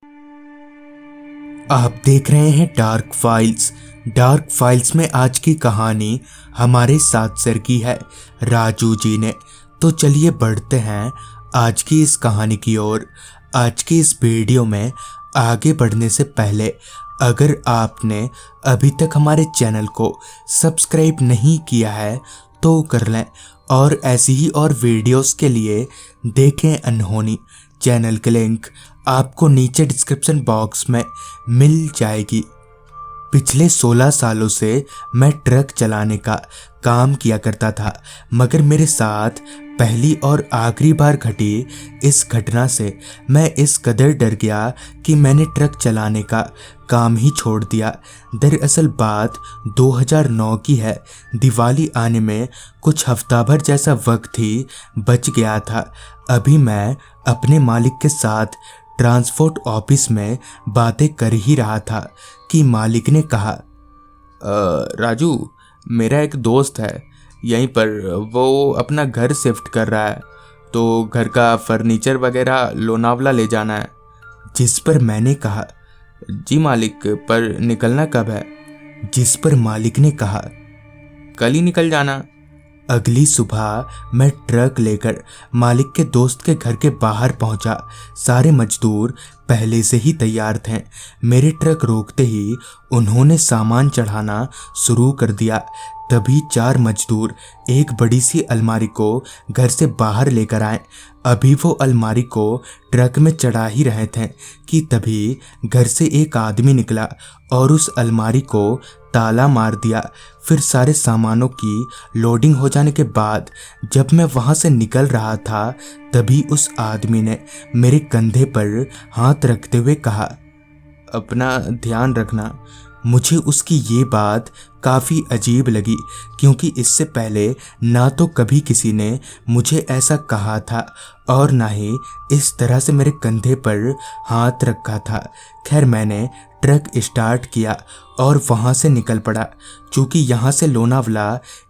आप देख रहे हैं डार्क फाइल्स। डार्क फाइल्स में आज की कहानी हमारे साथ सर की है राजू जी ने। तो चलिए बढ़ते हैं आज की इस कहानी की ओर। आज की इस वीडियो में आगे बढ़ने से पहले अगर आपने अभी तक हमारे चैनल को सब्सक्राइब नहीं किया है तो कर लें, और ऐसी ही और वीडियोस के लिए देखें अनहोनी। चैनल के लिंक आपको नीचे डिस्क्रिप्शन बॉक्स में मिल जाएगी। पिछले 16 सालों से मैं ट्रक चलाने का काम किया करता था, मगर मेरे साथ पहली और आखिरी बार घटी इस घटना से मैं इस कदर डर गया कि मैंने ट्रक चलाने का काम ही छोड़ दिया। दरअसल बात 2009 की है। दिवाली आने में कुछ हफ्ता भर जैसा वक्त ही बच गया था। अभी मैं अपने मालिक के साथ ट्रांसपोर्ट ऑफिस में बातें कर ही रहा था कि मालिक ने कहा, राजू, मेरा एक दोस्त है यहीं पर, वो अपना घर शिफ्ट कर रहा है, तो घर का फर्नीचर वगैरह लोनावला ले जाना है। जिस पर मैंने कहा, जी मालिक, पर निकलना कब है? जिस पर मालिक ने कहा, कल ही निकल जाना। अगली सुबह मैं ट्रक लेकर मालिक के दोस्त के घर के बाहर पहुंचा। सारे मजदूर पहले से ही तैयार थे। मेरे ट्रक रोकते ही उन्होंने सामान चढ़ाना शुरू कर दिया। तभी 4 मजदूर एक बड़ी सी अलमारी को घर से बाहर लेकर आए। अभी वो अलमारी को ट्रक में चढ़ा ही रहे थे कि तभी घर से एक आदमी निकला और उस अलमारी को ताला मार दिया। फिर सारे सामानों की लोडिंग हो जाने के बाद जब मैं वहां से निकल रहा था, तभी उस आदमी ने मेरे कंधे पर हाथ रखते हुए कहा, अपना ध्यान रखना। मुझे उसकी ये बात काफ़ी अजीब लगी, क्योंकि इससे पहले ना तो कभी किसी ने मुझे ऐसा कहा था और ना ही इस तरह से मेरे कंधे पर हाथ रखा था। खैर, मैंने ट्रक स्टार्ट किया और वहाँ से निकल पड़ा। चूँकि यहाँ से लोनावला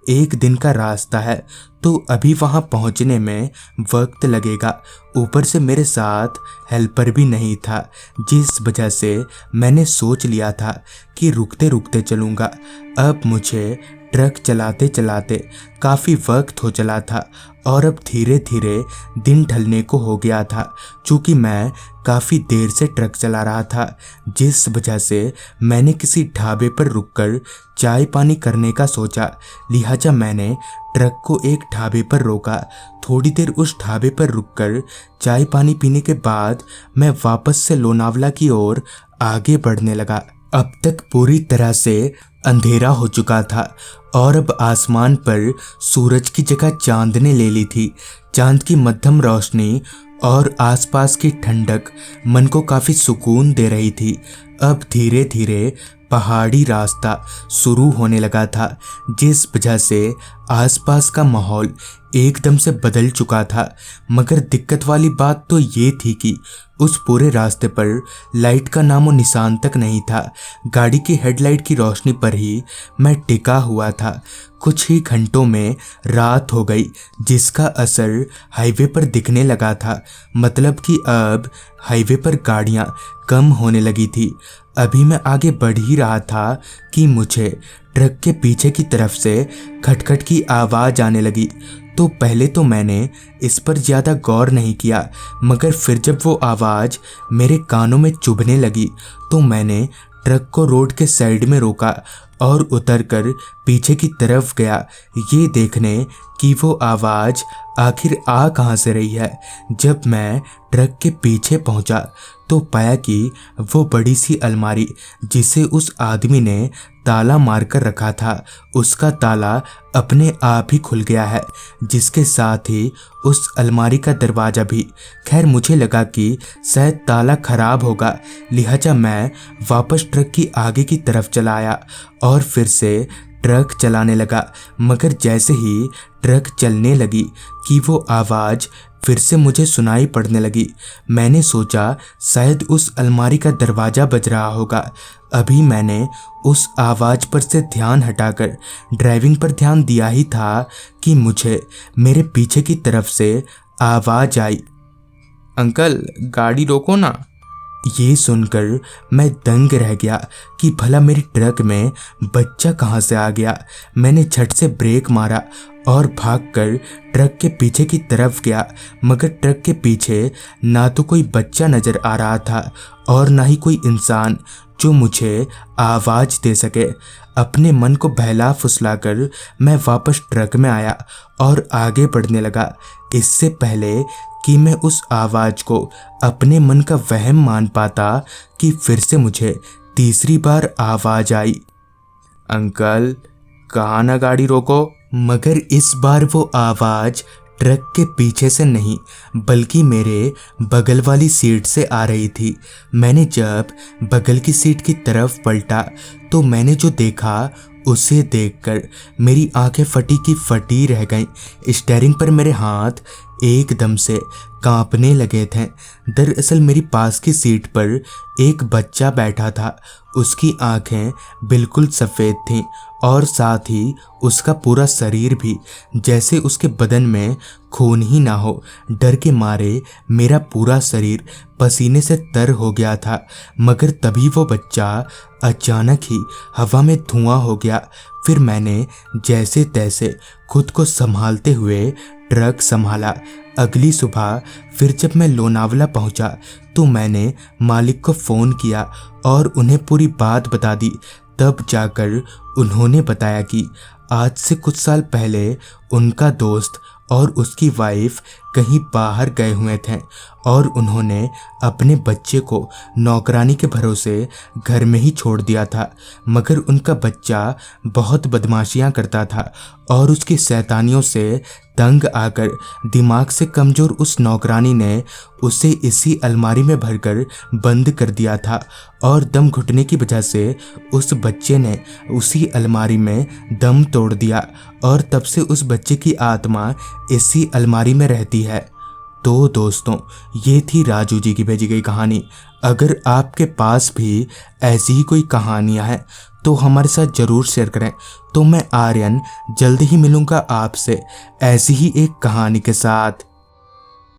1 दिन का रास्ता है, तो अभी वहाँ पहुँचने में वक्त लगेगा। ऊपर से मेरे साथ हेल्पर भी नहीं था, जिस वजह से मैंने सोच लिया था कि रुकते रुकते चलूँगा। अब मुझे ट्रक चलाते चलाते काफ़ी वक्त हो चला था और अब धीरे धीरे दिन ढलने को हो गया था। चूँकि मैं काफ़ी देर से ट्रक चला रहा था, जिस वजह से मैंने किसी ढाबे पर रुककर चाय पानी करने का सोचा। लिहाजा मैंने ट्रक को एक ढाबे पर रोका। थोड़ी देर उस ढाबे पर रुककर चाय पानी पीने के बाद मैं वापस से लोनावला की ओर आगे बढ़ने लगा। अब तक पूरी तरह से अंधेरा हो चुका था और अब आसमान पर सूरज की जगह चांद ने ले ली थी। चांद की मध्यम रोशनी और आसपास की ठंडक मन को काफ़ी सुकून दे रही थी। अब धीरे धीरे पहाड़ी रास्ता शुरू होने लगा था, जिस वजह से आसपास का माहौल एकदम से बदल चुका था। मगर दिक्कत वाली बात तो ये थी कि उस पूरे रास्ते पर लाइट का नामो निशान तक नहीं था। गाड़ी की हेडलाइट की रोशनी पर ही मैं टिका हुआ था। कुछ ही घंटों में रात हो गई, जिसका असर हाईवे पर दिखने लगा था। मतलब कि अब हाईवे पर गाड़ियां कम होने लगी थी। अभी मैं आगे बढ़ ही रहा था कि मुझे ट्रक के पीछे की तरफ से खटखट की आवाज़ आने लगी। तो पहले तो मैंने इस पर ज़्यादा गौर नहीं किया, मगर फिर जब वो आवाज़ मेरे कानों में चुभने लगी तो मैंने ट्रक को रोड के साइड में रोका और उतरकर पीछे की तरफ गया, ये देखने कि वो आवाज़ आखिर आ कहाँ से रही है। जब मैं ट्रक के पीछे पहुंचा तो पाया कि वो बड़ी सी अलमारी, जिसे उस आदमी ने ताला मार कर रखा था, उसका ताला अपने आप ही खुल गया है, जिसके साथ ही उस अलमारी का दरवाज़ा भी। खैर, मुझे लगा कि शायद ताला खराब होगा, लिहाजा मैं वापस ट्रक की आगे की तरफ चला आया और फिर से ट्रक चलाने लगा। मगर जैसे ही ट्रक चलने लगी कि वो आवाज़ फिर से मुझे सुनाई पड़ने लगी। मैंने सोचा शायद उस अलमारी का दरवाज़ा बज रहा होगा। अभी मैंने उस आवाज़ पर से ध्यान हटाकर ड्राइविंग पर ध्यान दिया ही था कि मुझे मेरे पीछे की तरफ से आवाज़ आई, अंकल, गाड़ी रोको ना। ये सुनकर मैं दंग रह गया कि भला मेरी ट्रक में बच्चा कहाँ से आ गया। मैंने झट से ब्रेक मारा और भागकर ट्रक के पीछे की तरफ गया, मगर ट्रक के पीछे ना तो कोई बच्चा नजर आ रहा था और ना ही कोई इंसान जो मुझे आवाज दे सके। अपने मन को बहला फुसलाकर मैं वापस ट्रक में आया और आगे बढ़ने लगा, इससे पहले कि मैं उस आवाज को अपने मन का वहम मान पाता कि फिर से मुझे तीसरी बार आवाज आई, अंकल कहाँ ना गाड़ी रोको। मगर इस बार वो आवाज ट्रक के पीछे से नहीं बल्कि मेरे बगल वाली सीट से आ रही थी। मैंने जब बगल की सीट की तरफ पलटा तो मैंने जो देखा उसे देखकर मेरी आंखें फटी की फटी रह गईं। स्टीयरिंग पर मेरे हाथ एकदम से कांपने लगे थे। दरअसल मेरी पास की सीट पर एक बच्चा बैठा था। उसकी आंखें बिल्कुल सफ़ेद थीं और साथ ही उसका पूरा शरीर भी जैसे उसके बदन में खून ही ना हो। डर के मारे मेरा पूरा शरीर पसीने से तर हो गया था। मगर तभी वो बच्चा अचानक ही हवा में धुआं हो गया। फिर मैंने जैसे तैसे खुद को संभालते हुए ट्रक संभाला। अगली सुबह फिर जब मैं लोनावला पहुंचा तो मैंने मालिक को फ़ोन किया और उन्हें पूरी बात बता दी। तब जाकर उन्होंने बताया कि आज से कुछ साल पहले उनका दोस्त और उसकी वाइफ कहीं बाहर गए हुए थे और उन्होंने अपने बच्चे को नौकरानी के भरोसे घर में ही छोड़ दिया था। मगर उनका बच्चा बहुत बदमाशियां करता था और उसकी शैतानियों से तंग आकर दिमाग से कमज़ोर उस नौकरानी ने उसे इसी अलमारी में भरकर बंद कर दिया था और दम घुटने की वजह से उस बच्चे ने उसी अलमारी में दम तोड़ दिया और तब से उस बच्चे की आत्मा इसी अलमारी में रहती है। तो दोस्तों, ये थी राजू जी की भेजी गई कहानी। अगर आपके पास भी ऐसी ही कोई कहानियाँ हैं तो हमारे साथ ज़रूर शेयर करें। तो मैं आर्यन जल्द ही मिलूँगा आपसे ऐसी ही एक कहानी के साथ।